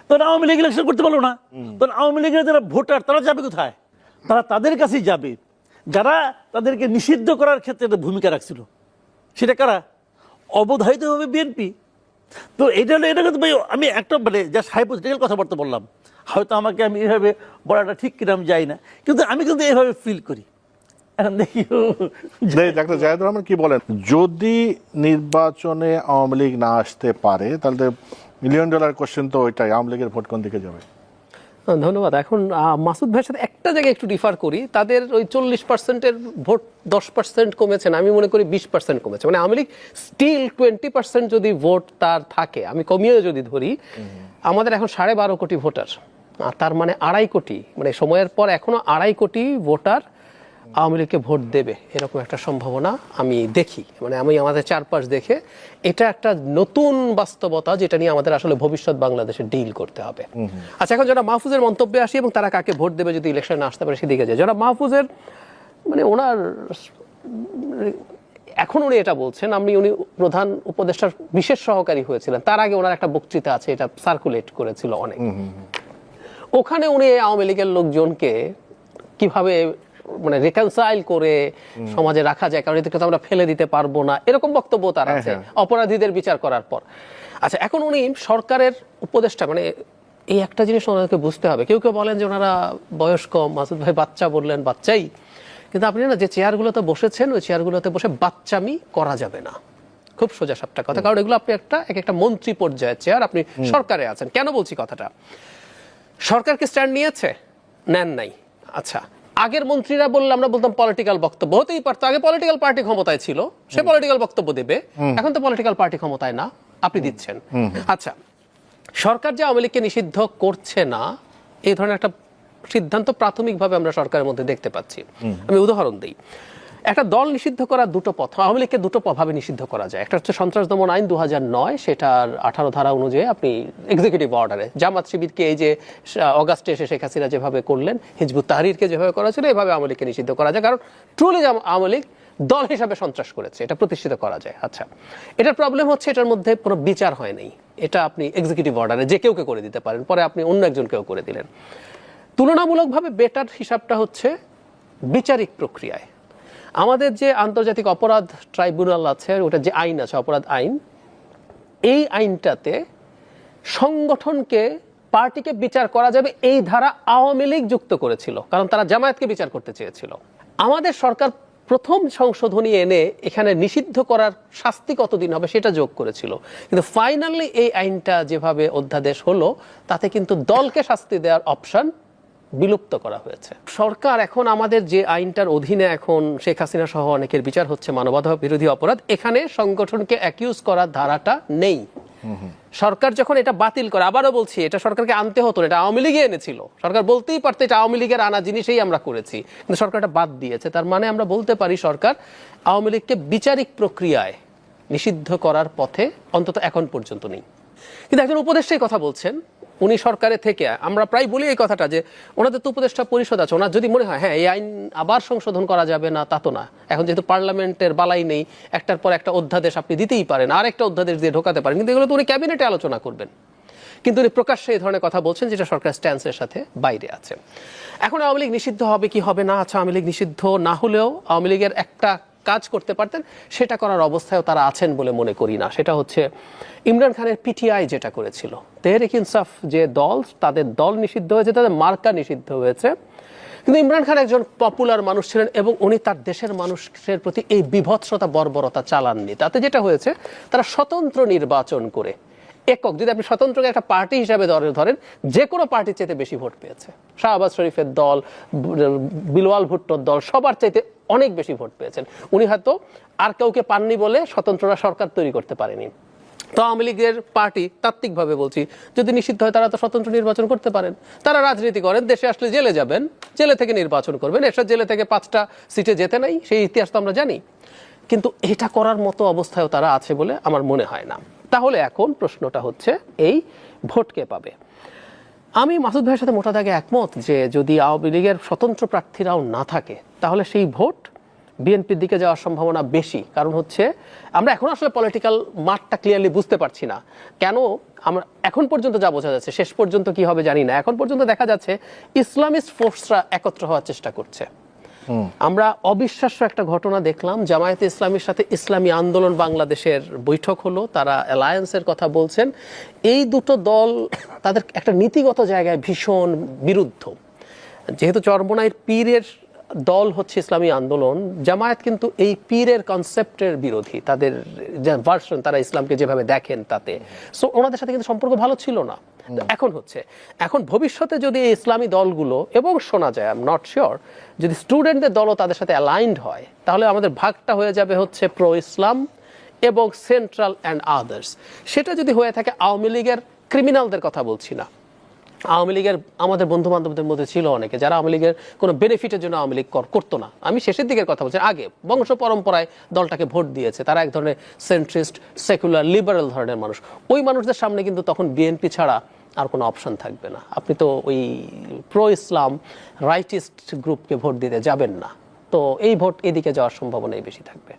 তখন আওয়ামী লীগ ইলেকশন করতে পারলো না, তখন আওয়ামী লীগের যারা ভোটার তারা যাবে কোথায়? তারা তাদের কাছেই যাবে যারা তাদেরকে নিষিদ্ধ করার ক্ষেত্রে একটা ভূমিকা রাখছিল। সেটা কারা? অবধারিতভাবে বিএনপি। তো এটা হলো, এটা কিন্তু ভাই আমি একটা মানে যা হাইপোথেটিক্যাল কথাবার্তা বললাম, হয়তো আমাকে আমি এইভাবে বলাটা ঠিক কিনা আমি যাই না, কিন্তু আমি কিন্তু এইভাবে ফিল করি। এখন দেখি ডাক্তার জাহিদুর রহমান কি বলেন, যদি নির্বাচনে আওয়ামী লীগ না আসতে পারে তাহলে $1 মিলিয়ন কোশ্চেন তো ওইটাই, আওয়ামী লীগের ভোট কোন দিকে যাবে? ধন্যবাদ। এখন মাসুদ ভাইয়ের সাথে একটা জায়গায় একটু ডিফার করি। তাদের ওই 40%-এর ভোট 10% কমেছে না, আমি মনে করি 20% কমেছে। মানে আওয়ামী লীগ স্টিল 20% যদি ভোট তার থাকে, আমি কমিয়ে যদি ধরি, আমাদের এখন 12.5 কোটি ভোটার, আর তার মানে 2.5 কোটি, মানে সময়ের পর এখনো 2.5 কোটি ভোটার আওয়ামী লীগকে ভোট দেবে এরকম একটা সম্ভাবনা আমি দেখি। মানে আমি আমাদের চারপাশ দেখে এটা একটা নতুন বাস্তবতা যেটা নিয়ে আমাদের আসলে ভবিষ্যৎ বাংলাদেশে ডিল করতে হবে। আচ্ছা, এখন যারা মাহফুজের মন্তব্যে আসি এবং তারা কাকে ভোট দেবে যদি ইলেকশনে আসতে পারে সেদিকে যায়। যারা মাহফুজের মানে ওনার এখন উনি এটা বলছেন, উনি প্রধান উপদেষ্টার বিশেষ সহকারী হয়েছিলেন, তার আগে ওনার একটা বক্তৃতা আছে, এটা সার্কুলেট করেছিল অনেক। ওখানে উনি আওয়ামী লীগের লোকজনকে কিভাবে মানে রিকনসাইল করে সমাজে রাখা যায়, কারণ এদেরকে তো আমরা ফেলে দিতে পারবো না, এরকম বক্তব্য তার আছে অপরাধীদের বিচার করার পর। আচ্ছা, এখন উনি সরকারের উপদেষ্টা, মানে এই একটা জিনিস ওনাদেরকে বুঝতে হবে। কেউ কেউ বলেন যে ওনারা বয়স কম, মাসুদ ভাই বাচ্চা বললেন, বাচ্চাই, কিন্তু আপনি না যে চেয়ারগুলোতে বসেছেন ওই চেয়ারগুলোতে বসে বাচ্চামি করা যাবে না। খুব সোজা সাপটা কথা, কারণ এগুলো আপনি একটা মন্ত্রী পর্যায়ের চেয়ার, আপনি সরকারে আছেন। কেন বলছি কথাটা? সরকারকে স্ট্যান্ড নিয়েছে, নেন নাই। আচ্ছা, আগের মন্ত্রীরা বললে আমরা বলতাম পলিটিক্যাল বক্তব্য, হতেই পারতো, আগে পলিটিক্যাল পার্টি ক্ষমতায় ছিল, সে পলিটিক্যাল বক্তব্য দেবে। এখন তো পলিটিক্যাল পার্টি ক্ষমতায় না, আপনি দিচ্ছেন। আচ্ছা, সরকার যে আওয়ামী লীগকে নিষিদ্ধ করছে না এই ধরনের একটা সিদ্ধান্ত প্রাথমিকভাবে আমরা সরকারের মধ্যে দেখতে পাচ্ছি। আমি উদাহরণ দিই। একটা দল নিষিদ্ধ করার দুটো পথ, আওয়ামী লীগকে দুটো ভাবে নিষিদ্ধ করা যায়। একটা হচ্ছে সন্ত্রাস দমন আইন 2009, সেটার 18 ধারা অনুযায়ী আপনি এক্সিকিউটিভ অর্ডারে জামাত শিবিরকে এই যে অগাস্টে এসে শেখ হাসিনা যেভাবে করলেন, হিজবুত তাহরিরকে যেভাবে করা ছিল, এভাবে আওয়ামী লীগকে নিষিদ্ধ করা যায়, কারণ ট্রুলি আওয়ামী লীগ দল হিসাবে সন্ত্রাস করেছে, এটা প্রতিষ্ঠিত করা যায়। আচ্ছা, এটার প্রবলেম হচ্ছে এটার মধ্যে কোনো বিচার হয় নাই। এটা আপনি এক্সিকিউটিভ অর্ডারে যে কেউকে করে দিতে পারেন, পরে আপনি অন্য একজনকেও করে দিলেন। তুলনামূলকভাবে বেটার হিসাবটা হচ্ছে বিচারিক প্রক্রিয়ায়। আমাদের যে আন্তর্জাতিক অপরাধ ট্রাইব্যুনাল আছে, ওটা যে আইন আছে, অপরাধ আইন, এই আইনটাতে সংগঠনকে, পার্টিকে বিচার করা যাবে এই ধারা আওয়ামী লীগ যুক্ত করেছিল, কারণ তারা জামায়াতকে বিচার করতে চেয়েছিল। আমাদের সরকার প্রথম সংশোধনী এনে এখানে নিষিদ্ধ করার শাস্তি কতদিন হবে সেটা যোগ করেছিল, কিন্তু ফাইনালি এই আইনটা যেভাবে অধ্যাদেশ হলো তাতে কিন্তু দলকে শাস্তি দেওয়ার অপশন বিলুপ্ত করা হয়েছে। সরকার এখন আমাদের যে আইনটার অধীনে এখন শেখ হাসিনা সহ অনেকের বিচার হচ্ছে মানবতা বিরোধী অপরাধ, এখানে সংগঠনকে অ্যাকিউজ করার ধারাটা নেই। সরকার যখন এটা বাতিল করে, আবারও বলছি, এটা সরকারকে আনতে হতো না, এটা আওয়ামী লীগে এনেছিল। সরকার বলতেই পারতো এটা আওয়ামী লীগের আনা জিনিসই আমরা করেছি, কিন্তু সরকারটা বাদ দিয়েছে। তার মানে আমরা বলতে পারি সরকার আওয়ামী লীগকে বিচারিক প্রক্রিয়ায় নিষিদ্ধ করার পথে অন্তত এখন পর্যন্ত নেই। কিন্তু একজন উপদেষ্টাই কথা বলছেন, উনি সরকারে থেকে, আমরা প্রায় বলি এই কথাটা যে ওনাদের তো উপদেষ্টা পরিষদ আছে, ওনার যদি মনে হয় হ্যাঁ এই আইন আবার সংশোধন করা যাবে না, তা তো না। এখন যেহেতু পার্লামেন্টের বালাই নেই, একটার পর একটা অধ্যাদেশ আপনি দিতেই পারেন, আর একটা অধ্যাদেশ দিয়ে ঢোকাতে পারেন, কিন্তু এগুলো তো উনি ক্যাবিনেটে আলোচনা করবেন। কিন্তু উনি প্রকাশ্যে এই ধরনের কথা বলছেন যেটা সরকার স্ট্যান্সের সাথে বাইরে আছে। এখন আওয়ামী লীগ নিষিদ্ধ হবে কি হবে না, আচ্ছা, আওয়ামী লীগ নিষিদ্ধ না হলেও আওয়ামী লীগের একটা কাজ করতে পারতেন, সেটা করার অবস্থায়ও তারা আছেন বলে মনে করি না। সেটা হচ্ছে ইমরান খানের পিটিআই যেটা করেছিল, তেহরিক ইনসাফ যে দল, তাদের দল নিষিদ্ধ হয়েছে, তাদের মার্কা নিষিদ্ধ হয়েছে, কিন্তু ইমরান খান একজন পপুলার মানুষ ছিলেন এবং উনি তার দেশের মানুষের প্রতি এই বিভৎসতা বর্বরতা চালাননি। তাতে যেটা হয়েছে, তারা স্বতন্ত্র নির্বাচন করে একক, যদি আপনি স্বতন্ত্রকে একটা পার্টি হিসাবে ধরেন, যে কোনো পার্টির চাইতে বেশি ভোট পেয়েছে। শাহবাজ শরীফের দল, বিলওয়াল ভুট্টোর দল সবার চাইতে অনেক বেশি ভোট পেয়েছেন। উনি হয়তো আর কাউকে পাননি বলে স্বতন্ত্ররা সরকার তৈরি করতে পারেনি। তো আওয়ামী লীগের পার্টি, তাত্ত্বিকভাবে বলছি, যদি নিষিদ্ধ হয় তারা তো স্বতন্ত্র নির্বাচন করতে পারেন। তারা রাজনীতি করেন, দেশে আসলে জেলে যাবেন, জেলে থেকে নির্বাচন করবেন। এসব জেলে থেকে 5টা সিটে যেতে নাই, সেই ইতিহাস তো আমরা জানি। কিন্তু এটা করার মতো অবস্থায়ও তারা আছে বলে আমার মনে হয় না। তাহলে এখন প্রশ্নটা হচ্ছে এই ভোট কে পাবে? আমি মাসুদ ভাইয়ের সাথে মোটা দাগে একমত যে যদি আওয়ামী লীগের স্বতন্ত্র প্রার্থীরাও না থাকে তাহলে সেই ভোট বিএনপির দিকে যাওয়ার সম্ভাবনা বেশি। কারণ হচ্ছে আমরা এখন আসলে পলিটিক্যাল মাঠটা ক্লিয়ারলি বুঝতে পারছি না কেন। আমরা এখন পর্যন্ত যা বোঝা যাচ্ছে, শেষ পর্যন্ত কি হবে জানি না, এখন পর্যন্ত দেখা যাচ্ছে ইসলামিস্ট ফোর্সরা একত্র হওয়ার চেষ্টা করছে। আমরা অবিশ্বাস্য একটা ঘটনা দেখলাম, জামায়াতে ইসলামীর সাথে ইসলামী আন্দোলন বাংলাদেশের বৈঠক হলো, তারা অ্যালায়েন্সের কথা বলছেন। এই দুটো দল তাদের একটা নীতিগত জায়গায় ভীষণ বিরুদ্ধ। যেহেতু চরমোনাইয়ের পীরের দল হচ্ছে ইসলামী আন্দোলন, জামায়াত কিন্তু এই পীরের কনসেপ্টের বিরোধী, তাদের যে ভার্সন, তারা ইসলামকে যেভাবে দেখেন তাতে। সো ওনাদের সাথে কিন্তু সম্পর্ক ভালো ছিল না। এখন ভবিষ্যতে যদি এই ইসলামী দলগুলো, এবং শোনা যায়, আই এম নট শিওর, যদি স্টুডেন্টদের দলও তাদের সাথে অ্যালাইন্ড হয়, তাহলে আমাদের ভাগটা হয়ে যাবে হচ্ছে প্রো ইসলাম এবং সেন্ট্রাল অ্যান্ড আদার্স। সেটা যদি হয়ে থাকে, আওয়ামী লীগের ক্রিমিনালদের কথা বলছি না, আওয়ামী লীগের আমাদের বন্ধু বান্ধবদের মধ্যে ছিল অনেকে যারা আওয়ামী লীগের কোনো বেনিফিটের জন্য আওয়ামী লীগ করতো না। আমি শেষের দিকের কথা বলছি, আগে বংশ পরম্পরায় দলটাকে ভোট দিয়েছে, তারা এক ধরনের সেন্ট্রিস্ট, সেকুলার, লিবারেল ধরনের মানুষ। ওই মানুষদের সামনে কিন্তু তখন বিএনপি ছাড়া আর কোনো অপশন থাকবে না। আপনি তো ওই প্রো ইসলাম রাইটিস্ট গ্রুপকে ভোট দিতে যাবেন না। তো এই ভোট এদিকে যাওয়ার সম্ভাবনাই বেশি থাকবে।